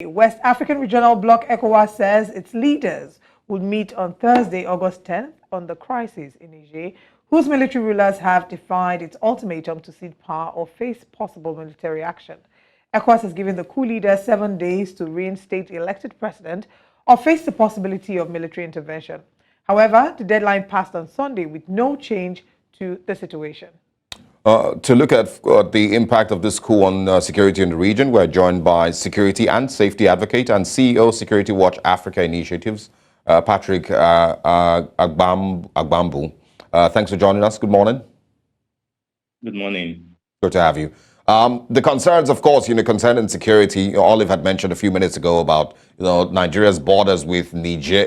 West African Regional Bloc ECOWAS says its leaders will meet on Thursday, August 10th, on the crisis in Niger, whose military rulers have defied its ultimatum to cede power or face possible military action. ECOWAS has given the coup leader 7 days to reinstate the elected president or face the possibility of military intervention. However, the deadline passed on Sunday with no change to the situation. To look at the impact of this coup on security in the region, we're joined by security and safety advocate and CEO Security Watch Africa Initiatives, Patrick Agbambu. Thanks for joining us. Good morning. Good morning. Good to have you. The concerns, of course, concerning security, Olive had mentioned a few minutes ago about, Nigeria's borders with Niger.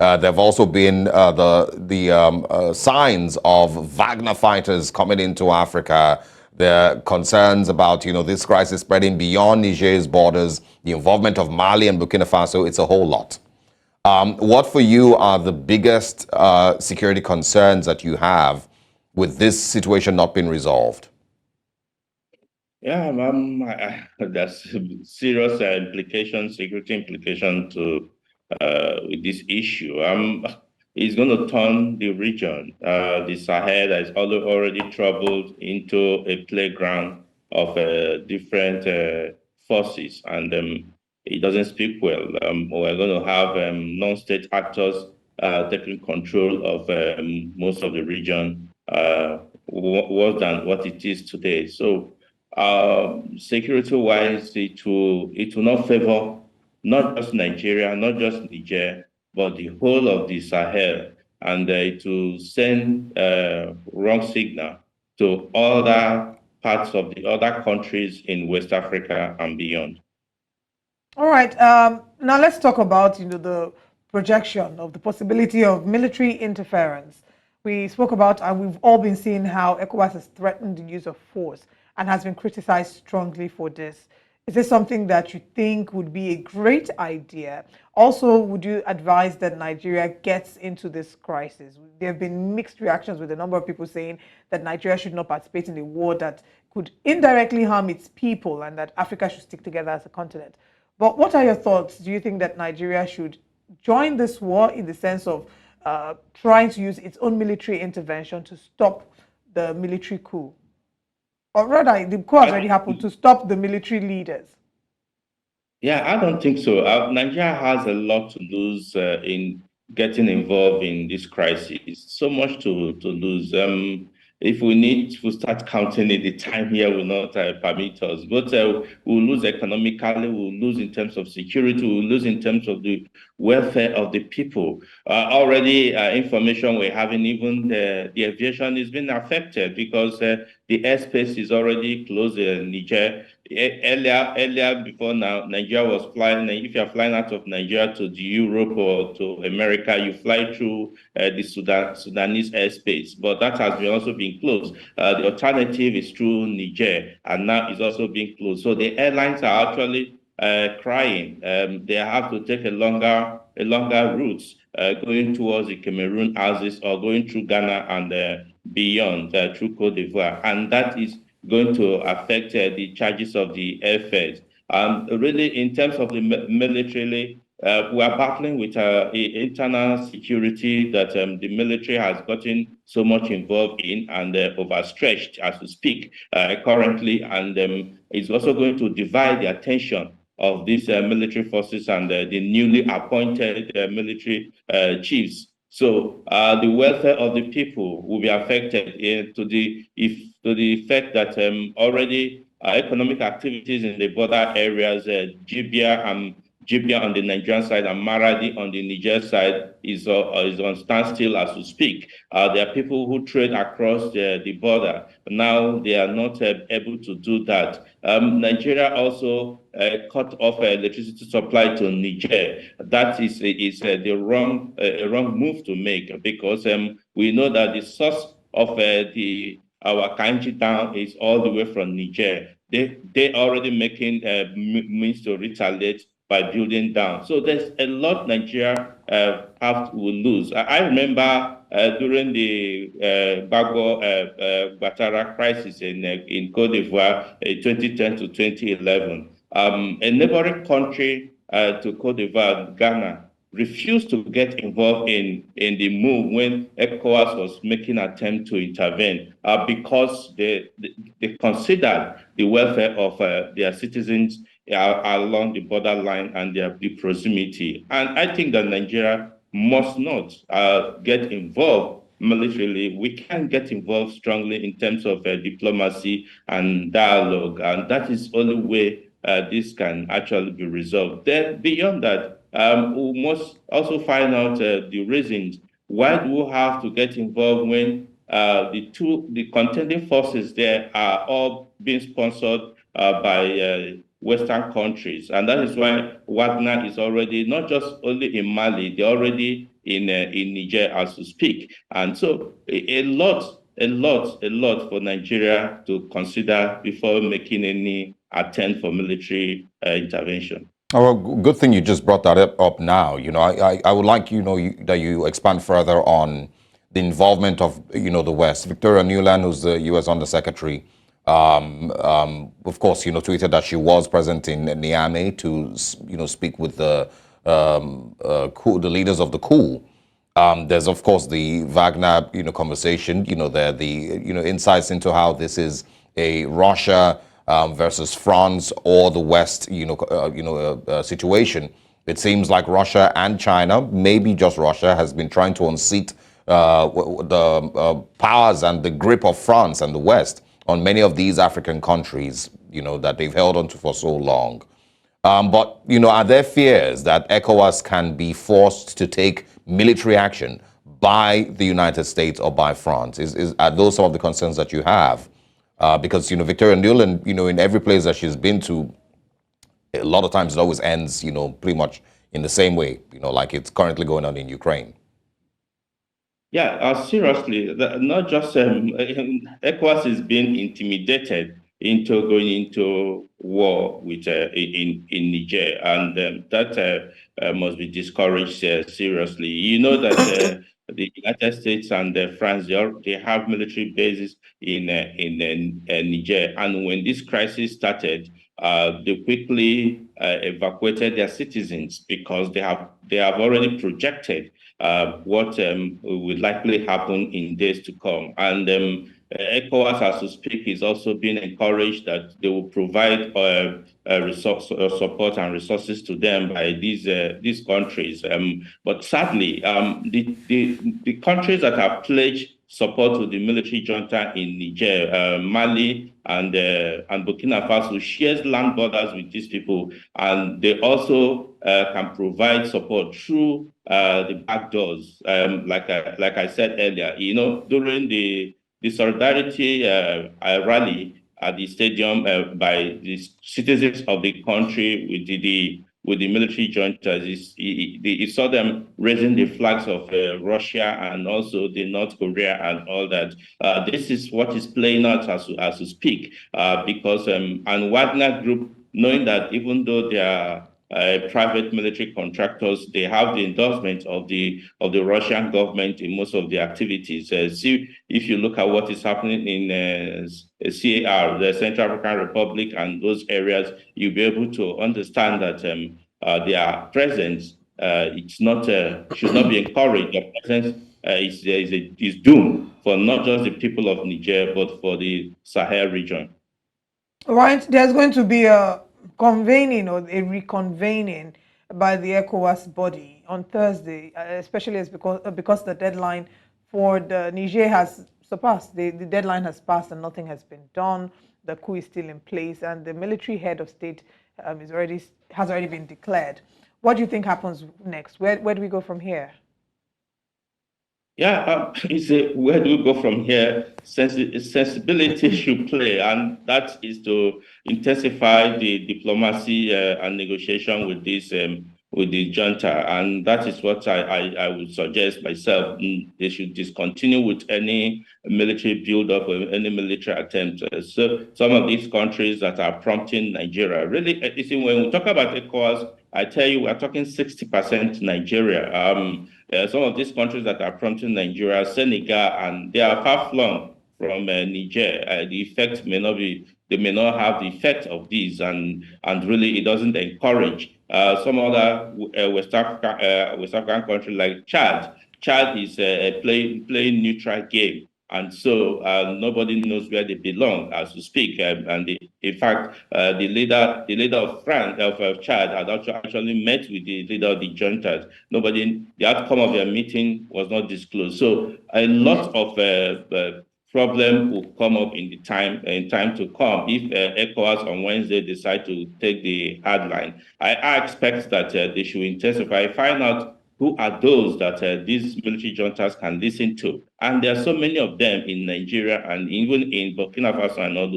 There have also been the signs of Wagner fighters coming into Africa. There are concerns about, this crisis spreading beyond Niger's borders, the involvement of Mali and Burkina Faso. It's a whole lot. What for you are the biggest security concerns that you have with this situation not being resolved? Yeah, there's serious implications, security implications to with this issue. It's going to turn the region, the Sahel that is already troubled, into a playground of different forces, and it doesn't speak well. We're going to have non-state actors taking control of most of the region, worse than what it is today. So, security-wise, it will not favor not just Nigeria, not just Niger, but the whole of the Sahel, and it will send wrong signal to other parts of the other countries in West Africa and beyond. All right. Now let's talk about the projection of the possibility of military interference. We spoke about, and we've all been seeing how ECOWAS has threatened the use of force and has been criticized strongly for this. Is this something that you think would be a great idea? Also, would you advise that Nigeria gets into this crisis? There have been mixed reactions with a number of people saying that Nigeria should not participate in a war that could indirectly harm its people and that Africa should stick together as a continent. But what are your thoughts? Do you think that Nigeria should join this war in the sense of trying to use its own military intervention to stop the military coup? Or rather, the coup has already happened, to stop the military leaders. Yeah, I don't think so. Nigeria has a lot to lose in getting involved in this crisis. So much to lose. If we need to start counting it, the time here will not permit us. But we'll lose economically, we'll lose in terms of security, we'll lose in terms of the welfare of the people. Already, information we're having, even the aviation is being affected because the airspace is already closed in Niger. Earlier, before now, Nigeria was flying. If you're flying out of Nigeria to Europe or to America, you fly through the Sudanese airspace. But that has also been closed. The alternative is through Niger, and now it's also being closed. So the airlines are actually crying. They have to take a longer route going towards the Cameroon axis or going through Ghana and beyond through Cote d'Ivoire, and that is going to affect the charges of the airfares. Really, in terms of the militarily, we are battling with internal security that the military has gotten so much involved in and overstretched as we speak currently, and it's also going to divide the attention of these military forces and the newly appointed military chiefs. So the welfare of the people will be affected to the effect that already economic activities in the border areas, Jibia on the Nigerian side and Maradi on the Niger side is on standstill as we speak. There are people who trade across the border. Now they are not able to do that. Nigeria also cut off electricity supply to Niger. That is the wrong move to make because we know that the source of our Kanji town is all the way from Niger. They already making means to retaliate by building down. So there's a lot Nigeria will lose. I remember during the Batara crisis in Cote d'Ivoire, 2010 to 2011, A neighboring country to Cote d'Ivoire, Ghana, refused to get involved in the move when ECOWAS was making an attempt to intervene because they considered the welfare of their citizens along the borderline and the proximity. And I think that Nigeria must not get involved militarily. We can get involved strongly in terms of diplomacy and dialogue, and that is the only way this can actually be resolved. Then beyond that, we must also find out the reasons why do we have to get involved when the contending forces there are all being sponsored by Western countries, and that is why Wagner is already not just only in Mali, they're already in Niger as we speak, and so a lot for Nigeria to consider before making any attempt for military intervention. Oh, well, good thing you just brought that up now. I would like that you expand further on the involvement of the West. Victoria Nuland, who's the U.S. Undersecretary, of course, tweeted that she was present in Niamey to speak with the Coup, the leaders of the Coup. There's of course the Wagner conversation. There the insights into how this is a Russia versus France or the West situation. It seems like Russia and China, maybe just Russia, has been trying to unseat the powers and the grip of France and the West on many of these African countries, that they've held onto for so long. But are there fears that ECOWAS can be forced to take military action by the United States or by France? Are those some of the concerns that you have? Because Victoria Nuland, in every place that she's been to, a lot of times it always ends, pretty much in the same way, like it's currently going on in Ukraine. Yeah, seriously, not just ECOWAS is being intimidated into going into war with in Niger, and that must be discouraged seriously. You know that the United States and France they have military bases in Niger, and when this crisis started, they quickly evacuated their citizens because they have already projected what will likely happen in days to come. And ECOWAS, as we speak, is also being encouraged that they will provide support and resources to them by these countries. But sadly, the countries that have pledged support to the military junta in Niger, Mali, and Burkina Faso shares land borders with these people, and they also can provide support through the back doors. Like I said earlier, during the solidarity rally at the stadium by the citizens of the country with the military juntas, you saw them raising the flags of Russia and also the North Korea and all that. This is what is playing out as we speak, because and Wagner Group, knowing that even though they are private military contractors, they have the endorsement of the Russian government in most of the activities. See, if you look at what is happening in CAR, the Central African Republic, and those areas, you'll be able to understand that their presence should not be encouraged. Their presence is doomed for not just the people of Niger, but for the Sahel region. Right, there's going to be a convening or a reconvening by the ECOWAS body on Thursday, especially as because the deadline for the Niger has surpassed. The deadline has passed and nothing has been done. The coup is still in place, and the military head of state has already been declared. What do you think happens next? Where do we go from here? Yeah, where do we go from here? Sensibility should play, and that is to intensify the diplomacy and negotiation with the junta, and that is what I would suggest myself. They should discontinue with any military build-up or any military attempt. So some of these countries that are prompting Nigeria, really, you see, when we talk about ECOWAS, I tell you, we're talking 60% Nigeria. Some of these countries that are prompting Nigeria, Senegal, and they are far-flung from Niger. The effect may not be, they may not have the effect of these, and really it doesn't encourage some other West African country like Chad. Chad is playing neutral game. And so nobody knows where they belong, as we speak. In fact, the leader of France, of Chad, had actually met with the leader of the juntas. The outcome of their meeting was not disclosed. So a lot of problem will come up in time to come if ECOWAS on Wednesday decide to take the hard line. I expect that they should intensify, find out who are those that these military juntas can listen to. And there are so many of them in Nigeria and even in Burkina Faso and all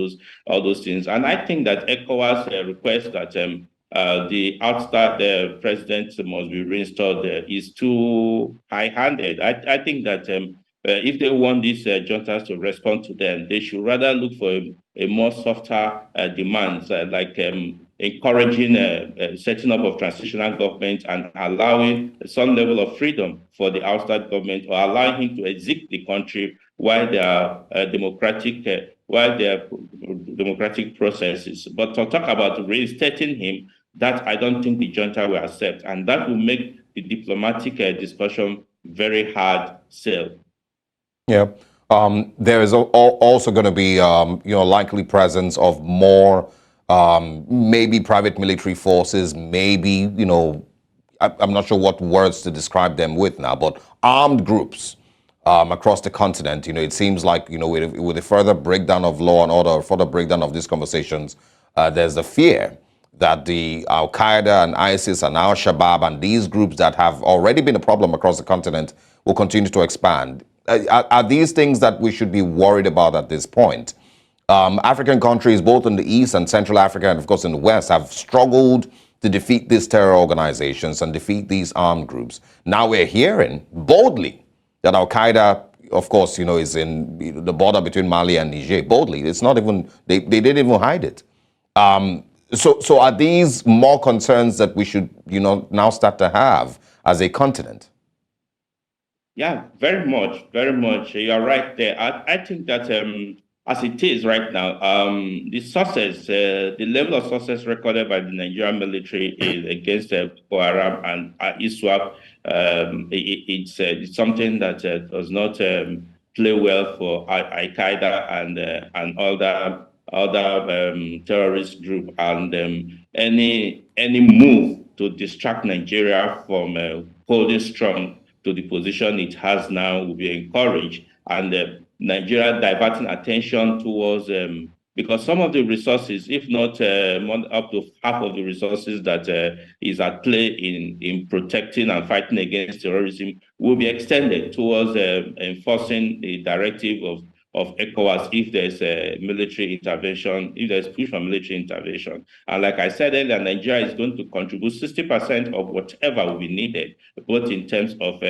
those things. And I think that ECOWAS request that the outstart president must be reinstalled is too high-handed. I think that if they want these juntas to respond to them, they should rather look for a more softer demands, like encouraging setting up of transitional government and allowing some level of freedom for the outside government, or allowing him to exit the country while there are democratic processes. But to talk about reinstating him, that I don't think the junta will accept, and that will make the diplomatic discussion very hard sell. Yeah. There is also going to be, likely presence of more, maybe private military forces, maybe, I'm not sure what words to describe them with now, but armed groups across the continent. It seems like, with a further breakdown of law and order, further breakdown of these conversations, there's the fear that the Al-Qaeda and ISIS and Al-Shabaab and these groups that have already been a problem across the continent will continue to expand. Are these things that we should be worried about at this point? African countries, both in the East and Central Africa, and of course in the West, have struggled to defeat these terror organizations and defeat these armed groups. Now we're hearing boldly that Al-Qaeda, of course, is in the border between Mali and Niger. Boldly, it's not even, they didn't even hide it. So are these more concerns that we should, now start to have as a continent? Yeah, very much, very much. You're right there. I think that as it is right now, the level of success recorded by the Nigerian military is against Boko Haram and ISWAP. It's something that does not play well for Al-Qaeda and other terrorist group. And any move to distract Nigeria from holding strong to the position it has now will be encouraged, and Nigeria diverting attention towards, because some of the resources, if not up to half of the resources that is at play in protecting and fighting against terrorism, will be extended towards enforcing the directive of ECOWAS if there's a military intervention, if there's push for military intervention. And like I said earlier, Nigeria is going to contribute 60% of whatever will be needed, both in terms of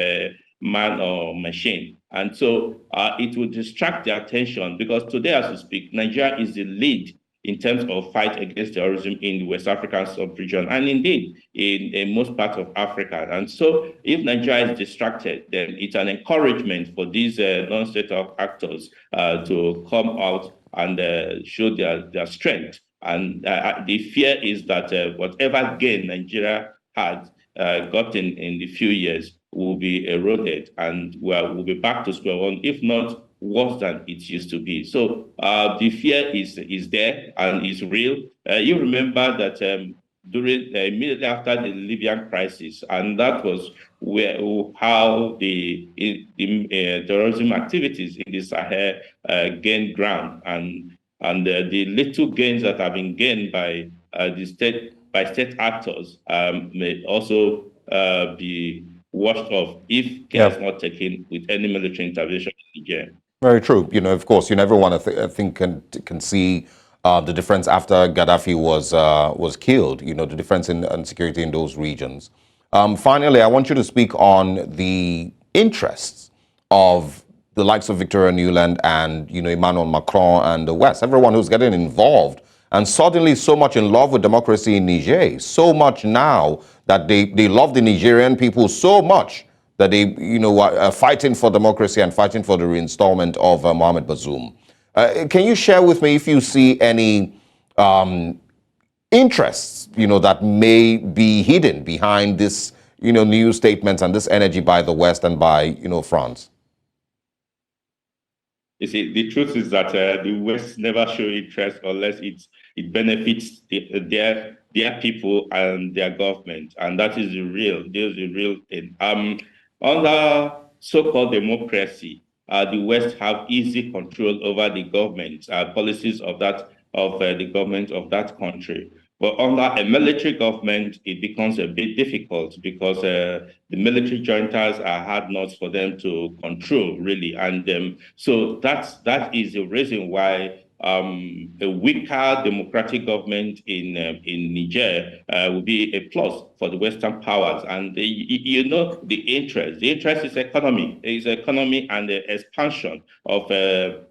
man or machine. And so it will distract the attention, because today, as we speak, Nigeria is the lead in terms of fight against terrorism in the West African sub-region, and indeed in most parts of Africa. And so if Nigeria is distracted, then it's an encouragement for these non-state actors to come out and show their strength. And the fear is that whatever gain Nigeria had gotten in the few years will be eroded, and we'll be back to square one, if not worse than it used to be. So the fear is there and is real. You remember that during immediately after the Libyan crisis, and that was how the terrorism activities in the Sahel gained ground, and the little gains that have been gained by state actors may also be washed off if care is not taken with any military intervention in Niger. Very true. Of course, everyone I think can see the difference after Gaddafi was killed. The difference in security in those regions. Finally, I want you to speak on the interests of the likes of Victoria Nuland and Emmanuel Macron and the West. Everyone who's getting involved and suddenly so much in love with democracy in Niger. So much now that they love the Nigerian people so much that they are fighting for democracy and fighting for the reinstallment of Mohamed Bazoum. Can you share with me if you see any interests, that may be hidden behind this, new statements and this energy by the West and by, France? You see, the truth is that the West never show interest unless it benefits their people and their government, and that is the real thing. Under so-called democracy, the West have easy control over the government policies of the government of that country. But under a military government, it becomes a bit difficult because the military juntas are hard nuts for them to control, really. And so that is the reason why a weaker democratic government in Niger will be a plus for the Western powers. And the interest is economy and the expansion of the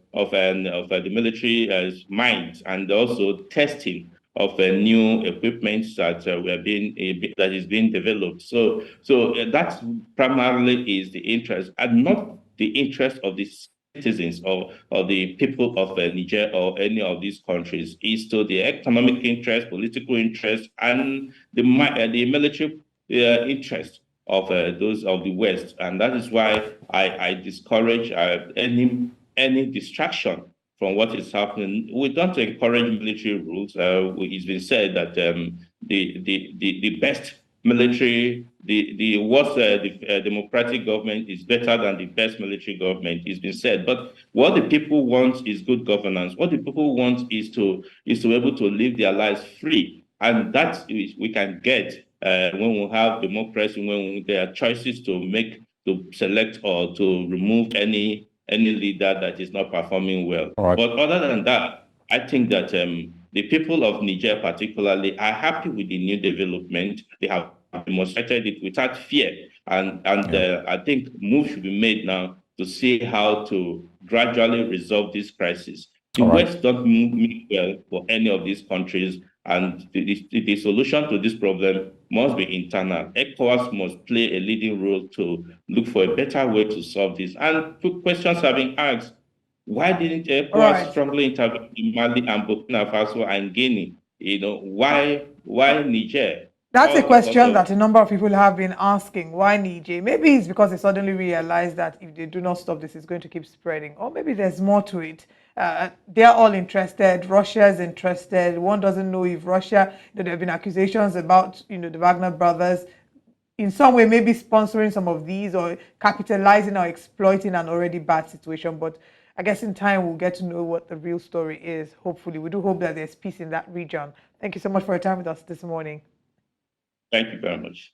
military might, and also testing of new equipment that that is being developed. So that primarily is the interest, and not the interest of the citizens or the people of Niger or any of these countries. Is to the economic interest, political interest, and the military interest of those of the West. And that is why I discourage any distraction from what is happening. We don't encourage military rules. It's been said that the best military, the worst democratic government is better than the best military government. It's been said, but what the people want is good governance. What the people want is to be able to live their lives free, and that we can get when we have democracy, when there are choices to make, to select or to remove any leader that is not performing well. Right. But other than that, I think that the people of Niger particularly are happy with the new development. They have demonstrated it without fear. And I think moves should be made now to see how to gradually resolve this crisis. The West don't mean well for any of these countries, and the solution to this problem must be internal. ECOWAS must play a leading role to look for a better way to solve this. And questions have been asked. Why didn't ECOWAS strongly intervene in Mali and Burkina Faso and Guinea? Why Niger? That's a question that a number of people have been asking. Why Niger? Maybe it's because they suddenly realized that if they do not stop this, it's going to keep spreading. Or maybe there's more to it. They're all interested. Russia's interested. One doesn't know if Russia, there have been accusations about, the Wagner brothers in some way maybe sponsoring some of these or capitalizing or exploiting an already bad situation. But I guess in time we'll get to know what the real story is. Hopefully, we do hope that there's peace in that region. Thank you so much for your time with us this morning. Thank you very much.